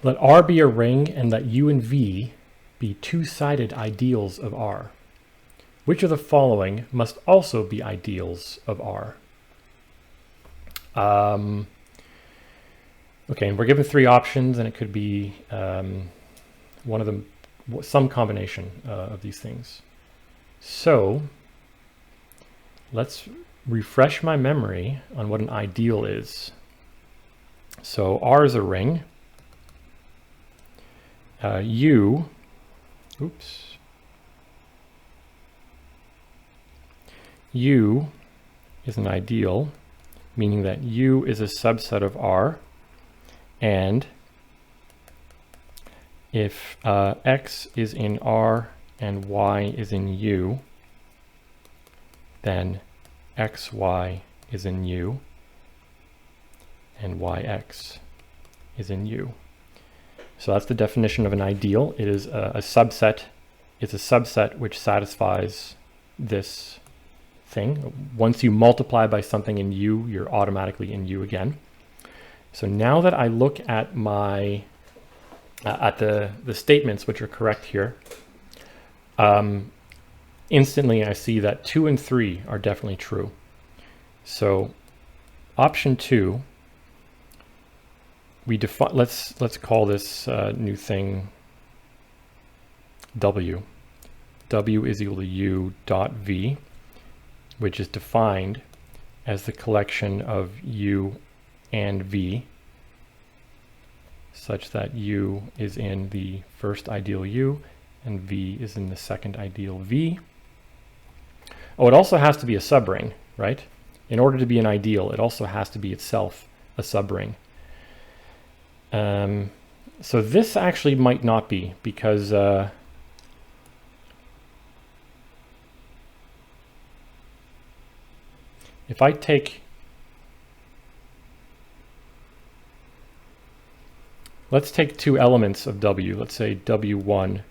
Let R be a ring and let U and V be two-sided ideals of R. Which of the following must also be ideals of R? Okay, and we're given three options, and it could be one of them, some combination of these things. So let's refresh my memory on what an ideal is. So R is a ring. U, U is an ideal, meaning that U is a subset of R, and if X is in R and Y is in U, then XY is in U and YX is in U. So that's the definition of an ideal. It is a subset. It's a subset which satisfies this thing. Once you multiply by something in U, you're automatically in U again. So now that I look at my at the statements which are correct here, instantly I see that 2 and 3 are definitely true. So option 2, we define, let's call this new thing W. W is equal to U dot V, which is defined as the collection of U and V, such that U is in the first ideal U and V is in the second ideal V. Oh, it also has to be a subring, right? In order to be an ideal, it also has to be itself a subring. So this actually might not be, because if I take, let's take two elements of W, let's say W1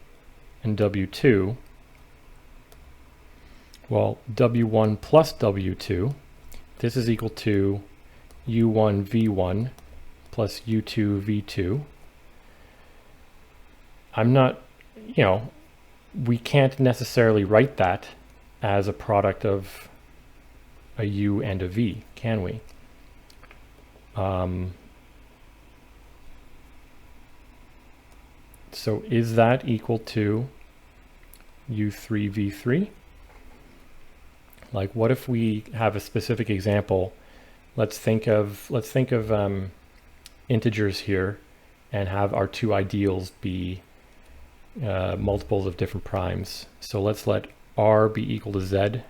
and W2. Well, W1 plus W2, this is equal to U1 V1 plus U2 V2. I'm not, we can't necessarily write that as a product of a U and a V, can we? So is that equal to U3 V3? Like, what if we have a specific example? Let's think of integers here and have our two ideals be multiples of different primes. So let's let R be equal to Z,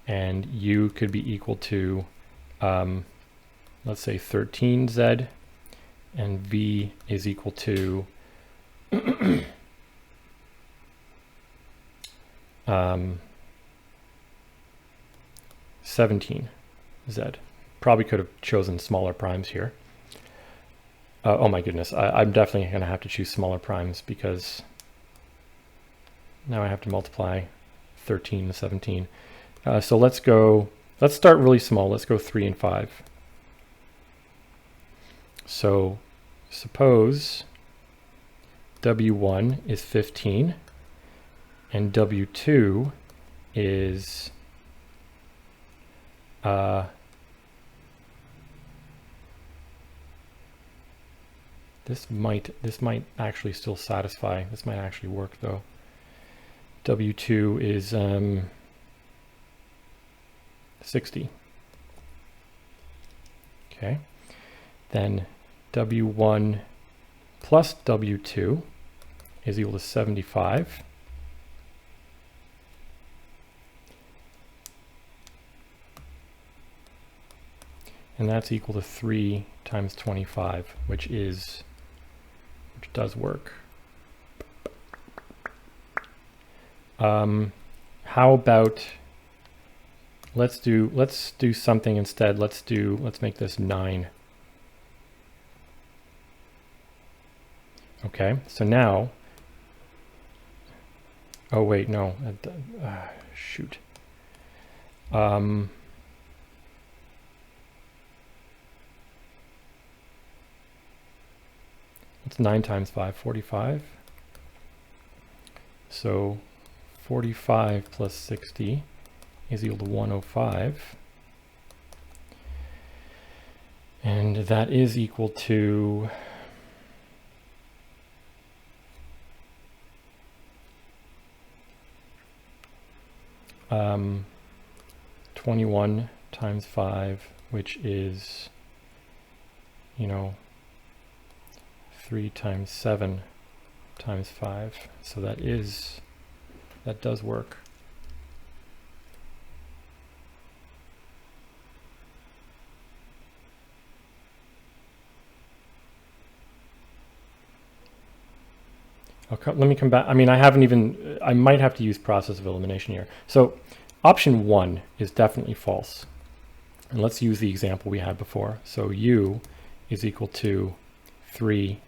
and U could be equal to, let's say 13Z, and V is equal to 17Z. Probably could have chosen smaller primes here. Oh my goodness, I'm definitely going to have to choose smaller primes, because now I have to multiply 13 and 17. So let's start really small. Let's go 3 and 5. So suppose W1 is 15 and W2 is this might actually still satisfy. This might actually work though. W2 is 60. Okay. Then W1 plus W2 is equal to 75. And that's equal to 3 times 25, which does work. How about, let's do something instead. Let's make this 9. Okay, so now, oh wait, no, shoot. It's 9 times 5, 45. So 45 plus 60 is equal to 105. And that is equal to 21 times 5, which is, 3 times 7 times 5. So that does work. Let me come back. I mean, I might have to use process of elimination here. So option 1 is definitely false. And let's use the example we had before. So u is equal to 3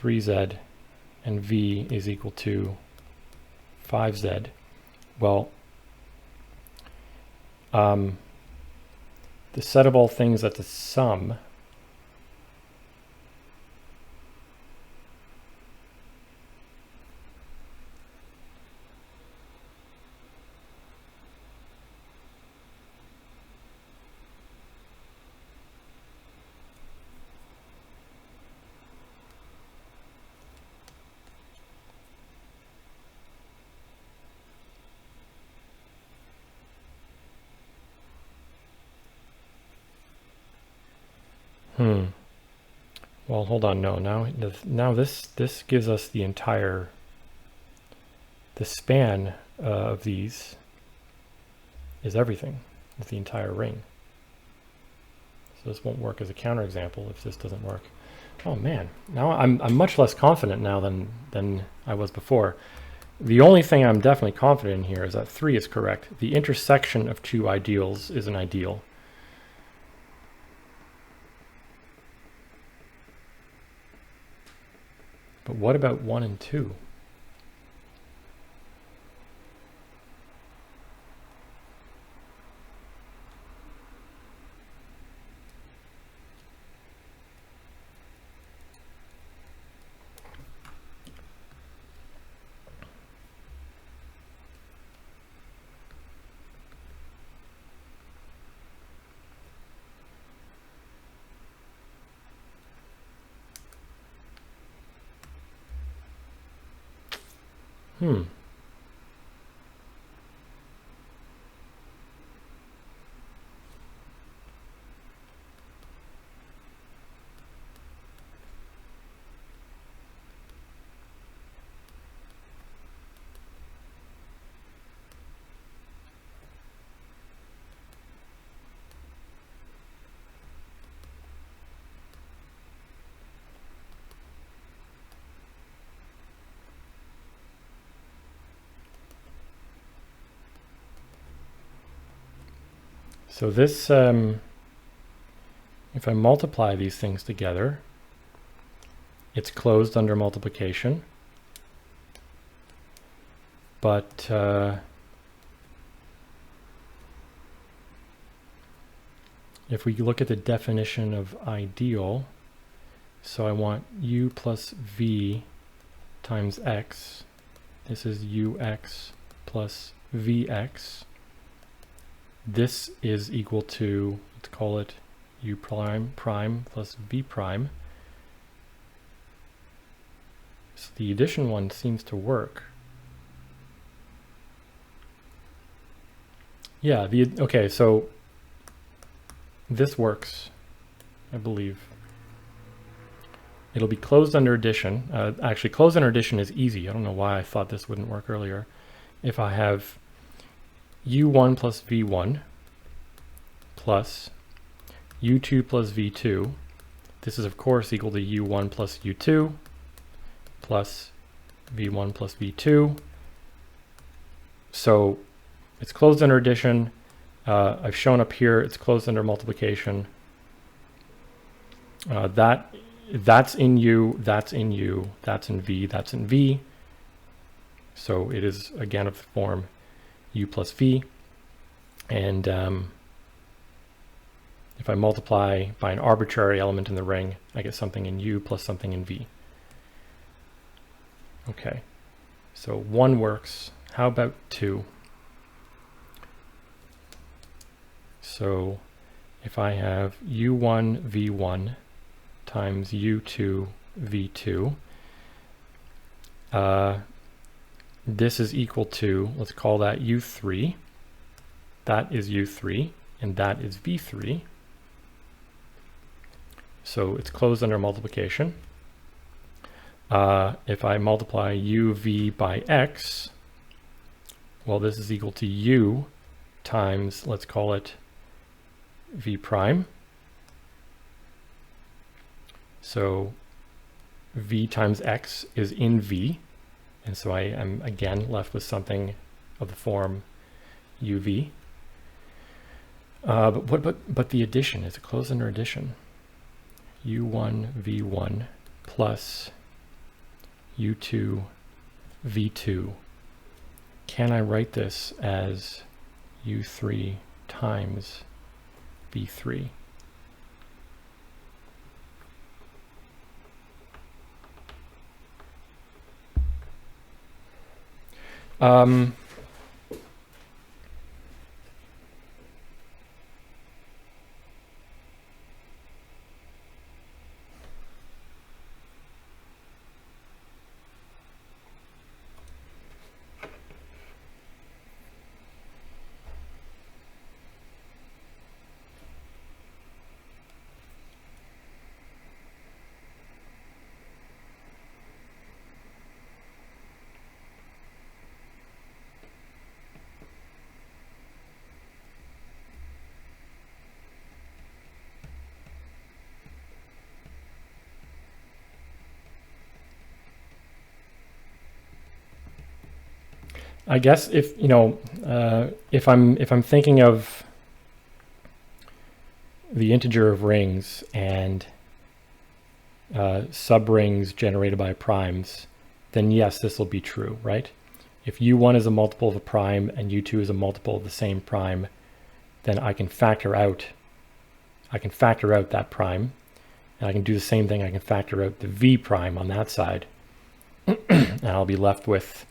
3z, and v is equal to 5z. Well, the set of all things that's a sum Well, hold on. No, now this gives us the span of these is everything. It's the entire ring. So this won't work as a counterexample if this doesn't work. Oh man, now I'm much less confident now than I was before. The only thing I'm definitely confident in here is that 3 is correct. The intersection of two ideals is an ideal. But what about 1 and 2? So this, if I multiply these things together, it's closed under multiplication. But if we look at the definition of ideal, so I want u plus v times x. This is ux plus vx. This is equal to, let's call it u prime plus v prime. So the addition one seems to work. Yeah, okay, so this works, I believe. It'll be closed under addition. Actually, closed under addition is easy. I don't know why I thought this wouldn't work earlier. If I have u1 plus v1 plus u2 plus v2, this is of course equal to u1 plus u2 plus v1 plus v2. So it's closed under addition. I've shown up here it's closed under multiplication. That's in u, that's in u, that's in v, that's in v. So it is again of the form u plus v. And if If I multiply by an arbitrary element in the ring, I get something in U plus something in V. Okay, so 1 works. How about 2? So if I have U1 V1 times U2 V2, this is equal to, let's call that U3. That is U3, and that is V3. So it's closed under multiplication. If I multiply UV by X, well, this is equal to U times, let's call it V prime. So V times X is in V. And so I am again left with something of the form UV. But the addition, is it closed under addition? U1 V1 plus U2 V2. Can I write this as U3 times V3? I guess if, you know, if I'm thinking of the integer of rings and subrings generated by primes, then yes, this will be true, right? If U1 is a multiple of a prime and U2 is a multiple of the same prime, then I can factor out that prime, and I can do the same thing. I can factor out the V prime on that side, and I'll be left with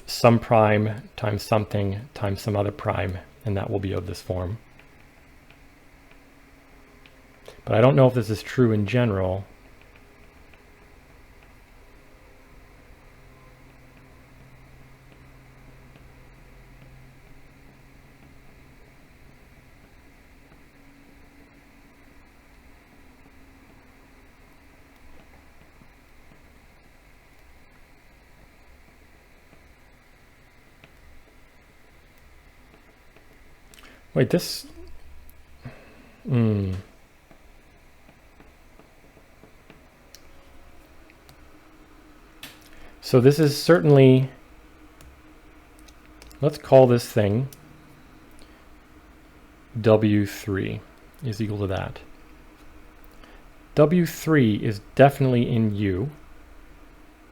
some prime times something times some other prime, and that will be of this form. But I don't know if this is true in general. Wait, this... So this is certainly... Let's call this thing W3 is equal to that. W3 is definitely in U,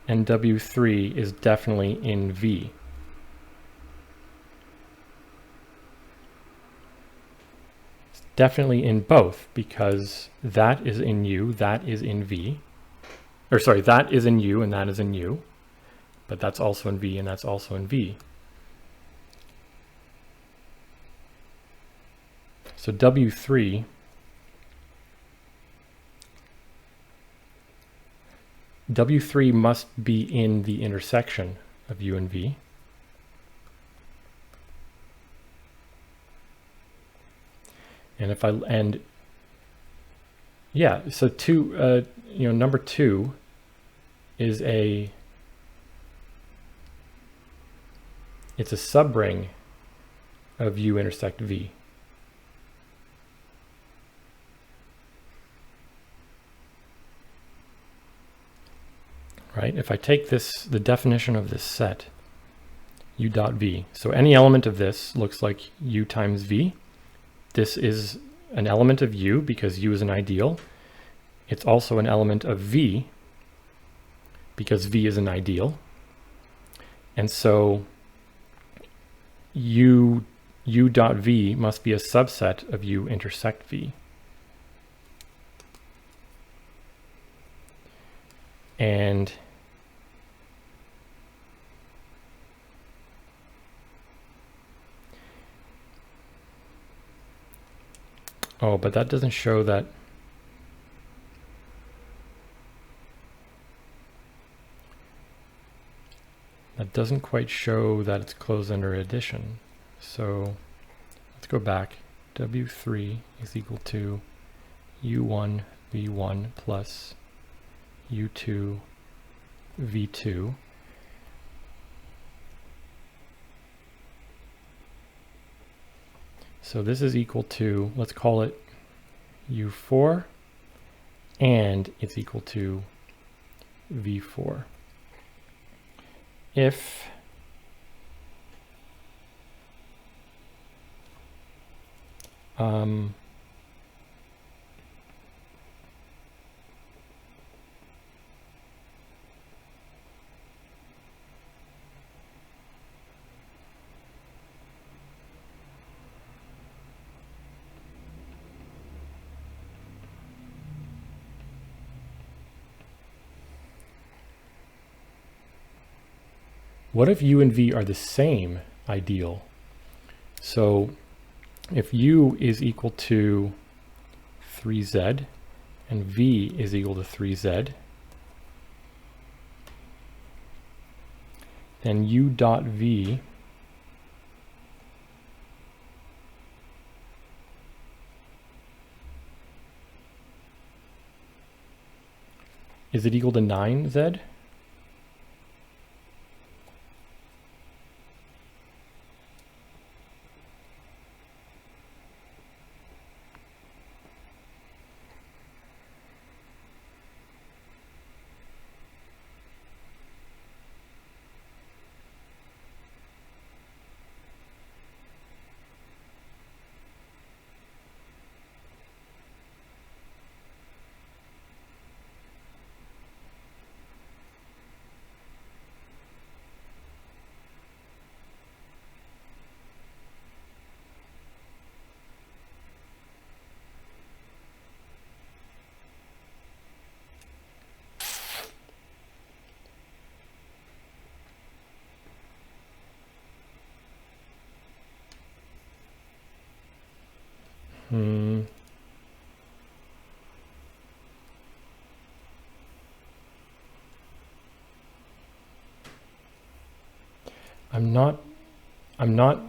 and W3 is definitely in V. Definitely in both, because that is in U, that is in V. Or sorry, that is in U and that is in U. But that's also in V and that's also in V. So W3 must be in the intersection of U and V. And if yeah, so number 2 is it's a subring of U intersect V. Right? If I take the definition of this set, U dot V, so any element of this looks like U times V. This is an element of U because U is an ideal. It's also an element of V because V is an ideal. And so U u dot v must be a subset of u intersect v. And oh, but that doesn't show that. That doesn't quite show that it's closed under addition. So let's go back. W3 is equal to U1 V1 plus U2 V2. So this is equal to, let's call it U4, and it's equal to V4. If what if u and v are the same ideal? So if u is equal to 3z and v is equal to 3z, then u dot v is it equal to 9z?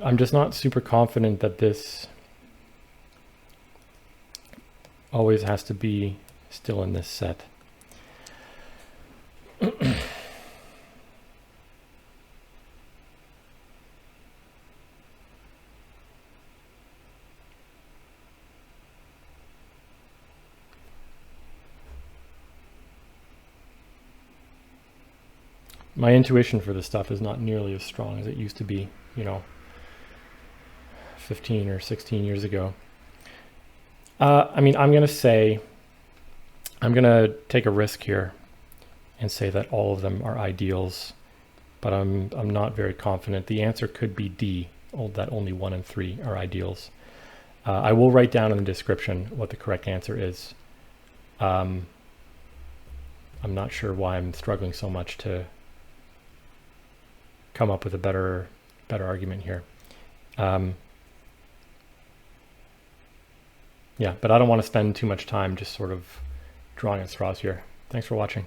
I'm just not super confident that this always has to be still in this set. My intuition for this stuff is not nearly as strong as it used to be, 15 or 16 years ago. I'm going to take a risk here and say that all of them are ideals, but I'm not very confident. The answer could be D, that only 1 and 3 are ideals. I will write down in the description what the correct answer is. I'm not sure why I'm struggling so much to come up with a better argument here. Yeah, but I don't want to spend too much time just sort of drawing at straws here. Thanks for watching.